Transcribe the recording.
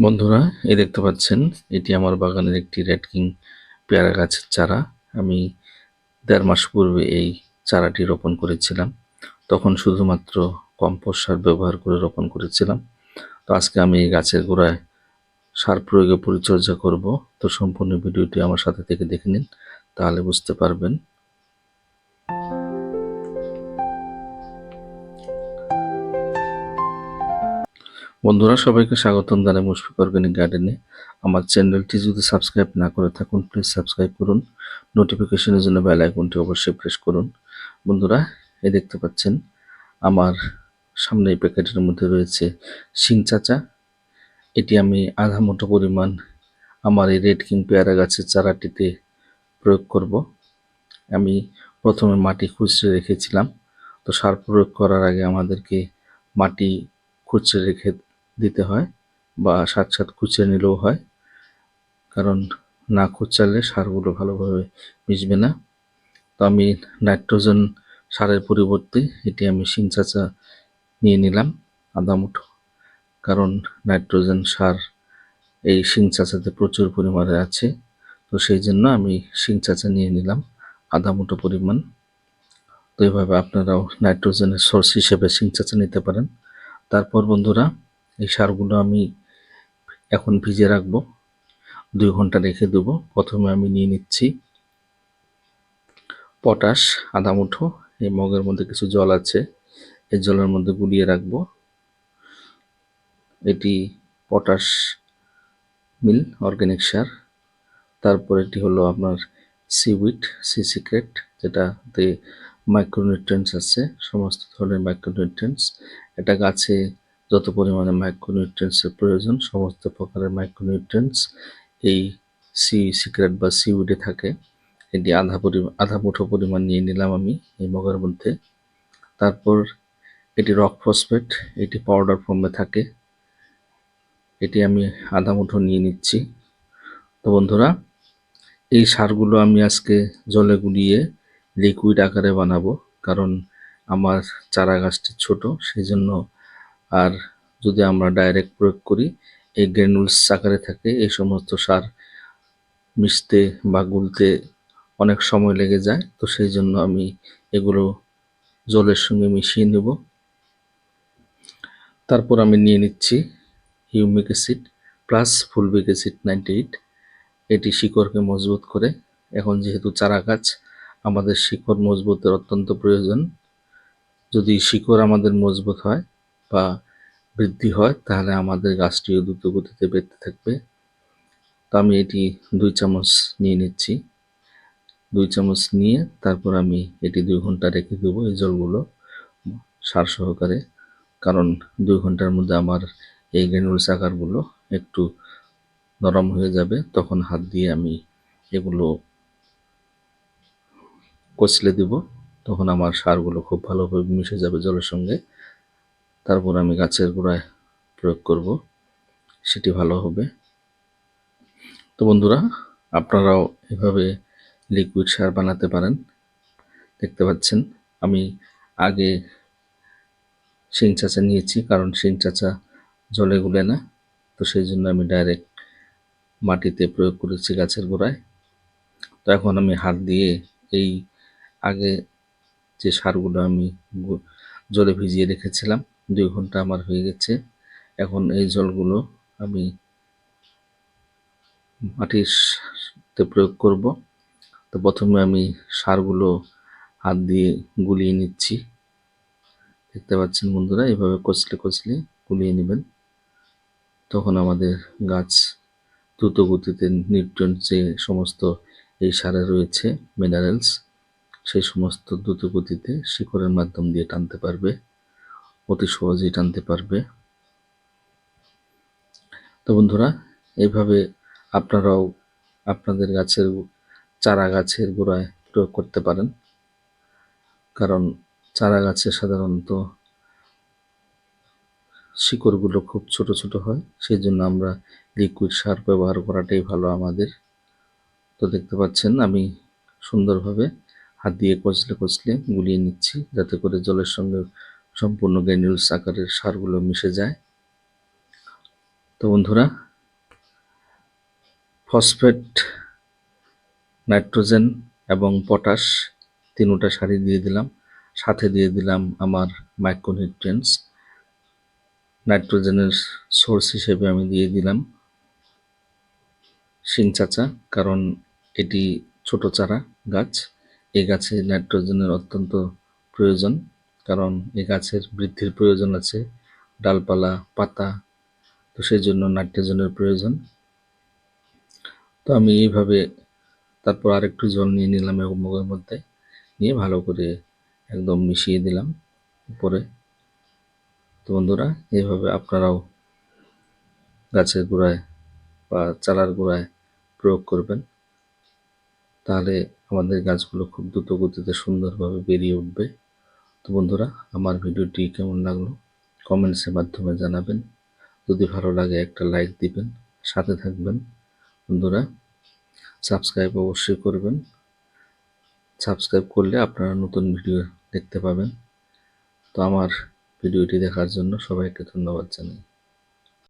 বন্ধুরা, এই দেখতে পাচ্ছেন এটি আমার বাগানের একটি রেড কিং পেয়ারা গাছের চারা। আমি ১.৫ মাস পূর্বে এই চারাটি রোপণ করেছিলাম। তখন শুধুমাত্র কম্পোস্ট সার ব্যবহার করে রোপণ করেছিলাম। তো আজকে আমি এই গাছের গোড়ায় সার প্রয়োগে পরিচর্যা করব। তো সম্পূর্ণ ভিডিওটি আমার সাথে থেকে দেখে নিন, তাহলে বুঝতে পারবেন। বন্ধুরা, সবাইকে স্বাগতম জানাই মুশফিক অর্গানিক গার্ডেনে। আমার চ্যানেলটি যদি সাবস্ক্রাইব না করে থাকুন, প্লিজ সাবস্ক্রাইব করুন। নোটিফিকেশনের জন্য বেল আইকনটি অবশ্যই প্রেস করুন। বন্ধুরা, এই দেখতে পাচ্ছেন আমার সামনে এই প্যাকেটের মধ্যে রয়েছে শিং চাচা। এটি আমি আধা মুঠো পরিমাণ আমার এই রেড কিং পেয়ারা গাছের চারাটিতে প্রয়োগ করব। আমি প্রথমে মাটি খুচরে রেখেছিলাম। তো সার প্রয়োগ করার আগে আমাদেরকে মাটি খুচরে রেখে দিতে হয়, বা সাথে খুচরে নিলেও হয়, কারণ না খুচরালে সারগুলো ভালোভাবে মিশবে না। তো আমি নাইট্রোজেন সারের পরিবর্তে এটি আমি শিং চাচা নিয়ে নিলাম আধা মুঠো, কারণ নাইট্রোজেন সার এই শিং চাচাতে প্রচুর পরিমাণে আছে। তো সেই জন্য আমি শিং চাচা নিয়ে নিলাম আধা মুঠো পরিমাণ। তো এইভাবে আপনারাও নাইট্রোজেনের সোর্স হিসেবে শিং চাচা নিতে পারেন। তারপর বন্ধুরা, এই সারগুলো আমি এখন ভিজে রাখবো, 2 ঘন্টা রেখে দেবো। প্রথমে আমি নিয়ে নিচ্ছি পটাশ আধা মুঠো। এই মগের মধ্যে কিছু জল আছে, এই জলের মধ্যে গুলিয়ে রাখবো। এটি পটাশ মিল অর্গানিক সার। তারপর এটি হলো আপনার সিউইড সি সিক্রেট, যেটাতে মাইক্রোনিউট্রিয়েন্টস আছে, সমস্ত ধরনের মাইক্রোনিউট্রিয়েন্টস। এটা গাছে যত পরিমাণে মাইক্রোনিউট্রিয়েন্টসের প্রয়োজন, সমস্ত প্রকারের মাইক্রোনিউট্রিয়েন্টস এই সি সিক্রেট বা সিউইডে থাকে। এটি আধা মুঠো পরিমাণ নিয়ে নিলাম আমি এই মগের মধ্যে। তারপর এটি রক ফসফেট, এটি পাউডার ফর্মে থাকে, এটি আমি আধা মুঠো নিয়ে নিচ্ছি। তো বন্ধুরা, এই সারগুলো আমি আজকে জলে গুলিয়ে লিকুইড আকারে বানাবো, কারণ আমার চারা গাছটি ছোট, সেই জন্য। আর যদি আমরা ডাইরেক্ট প্রয়োগ করি, এই গ্র্যানুলস আকারে থাকে, এই সমস্ত সার মিশতে বা গুলতে অনেক সময় লেগে যায়। তো সেই জন্য আমি এগুলো জলের সঙ্গে মিশিয়ে নেব। তারপর আমি নিয়ে নিচ্ছি humic acid plus fulvic acid 98। এটি শিকড়কে মজবুত করে। এখন যেহেতু চারা গাছ, আমাদের শিকড় মজবুতের অত্যন্ত প্রয়োজন। যদি শিকড় আমাদের মজবুত হয় বা বৃদ্ধি হয়, তাহলে আমাদের গাছটিও দ্রুত গতিতে বেড়তে থাকবে। তো আমি এটি 2 চামচ নিয়ে নিচ্ছি। 2 চামচ নিয়ে তারপর আমি এটি 2 ঘন্টা রেখে দেবো এই জলগুলো সার সহকারে, কারণ 2 ঘন্টার মধ্যে আমার এই গ্র্যানুলস আকারগুলো একটু নরম হয়ে যাবে। তখন হাত দিয়ে আমি এগুলো কচলে দিব, তখন আমার সারগুলো খুব ভালোভাবে মিশে যাবে জলের সঙ্গে। তারপর আমি গাছের গোড়ায় প্রয়োগ করব, সেটি ভালো হবে। তো বন্ধুরা, আপনারাও এভাবে লিকুইড সার বানাতে পারেন। দেখতে পাচ্ছেন আমি আগে শিং চাচা নিয়েছি, কারণ শিং চাচা জলে গুলে না। তো সেই জন্য আমি ডাইরেক্ট মাটিতে প্রয়োগ করেছি গাছের গোড়ায়। তো এখন আমি হাত দিয়ে এই আগে যে সারগুলো আমি জলে ভিজিয়ে রেখেছিলাম, 2 ঘন্টা আমার হয়ে গেছে। এখন এই জলগুলো আমি মাটিতে প্রয়োগ করব। তো প্রথমে আমি সারগুলো হাত দিয়ে গুলিয়ে নিচ্ছি। দেখতে পাচ্ছেন বন্ধুরা, এইভাবে কচলে কচলে গুলিয়ে নেবেন। তখন আমাদের গাছ দ্রুত গতিতে নিউট্রিয়েন্ট যে সমস্ত এই সারে রয়েছে, মিনারেলস, সেই সমস্ত দ্রুত গতিতে শিকড়ের মাধ্যম দিয়ে টানতে পারবে, অতি সহজেই টানতে পারবে। তো বন্ধুরা, এইভাবে আপনারাও আপনাদের গাছের চারা গাছের গোড়ায় প্রয়োগ করতে পারেন, কারণ চারা গাছে সাধারণত শিকড়গুলো খুব ছোট ছোট হয়, সেই জন্য আমরা লিকুইড সার ব্যবহার করাটাই ভালো আমাদের। তো দেখতে পাচ্ছেন আমি সুন্দরভাবে হাত দিয়ে কচলে কচলে গুলিয়ে নিচ্ছি, যাতে করে জলের সঙ্গে সম্পূর্ণ গ্র্যানুলস আকারের সারগুলো মিশে যায়। তো বন্ধুরা, ফসফেট, নাইট্রোজেন এবং পটাশ তিনটা সারি দিয়ে দিলাম। সাথে দিয়ে দিলাম আমার মাইক্রোনিউট্রিয়েন্টস। নাইট্রোজেনের সোর্স হিসেবে আমি দিয়ে দিলাম শিং চাচা, কারণ এটি ছোট চারা গাছ। এই গাছে নাইট্রোজেনের অত্যন্ত প্রয়োজন, কারণ এই গাছের বৃদ্ধির প্রয়োজন আছে, ডালপালা, পাতা, তো সেই জন্য নাইট্রোজেনের প্রয়োজন। তো আমি এইভাবে তারপর আরেকটু জল নিয়ে নিলাম এবং মগের মধ্যে নিয়ে ভালো করে একদম মিশিয়ে দিলাম উপরে। তো বন্ধুরা, এইভাবে আপনারাও গাছের গোড়ায় বা চারার গোড়ায় প্রয়োগ করবেন, তাহলে আমাদের গাছগুলো খুব দ্রুত গতিতে সুন্দরভাবে বেরিয়ে উঠবে। তো বন্ধুরা, আমার ভিডিওটি কেমন লাগলো কমেন্টসের মাধ্যমে জানাবেন। যদি ভালো লাগে একটা লাইক দিবেন, সাথে থাকবেন। বন্ধুরা, সাবস্ক্রাইব অবশ্যই করবেন। সাবস্ক্রাইব করলে আপনারা নতুন ভিডিও দেখতে পাবেন। তো আমার ভিডিওটি দেখার জন্য সবাইকে ধন্যবাদ জানাই।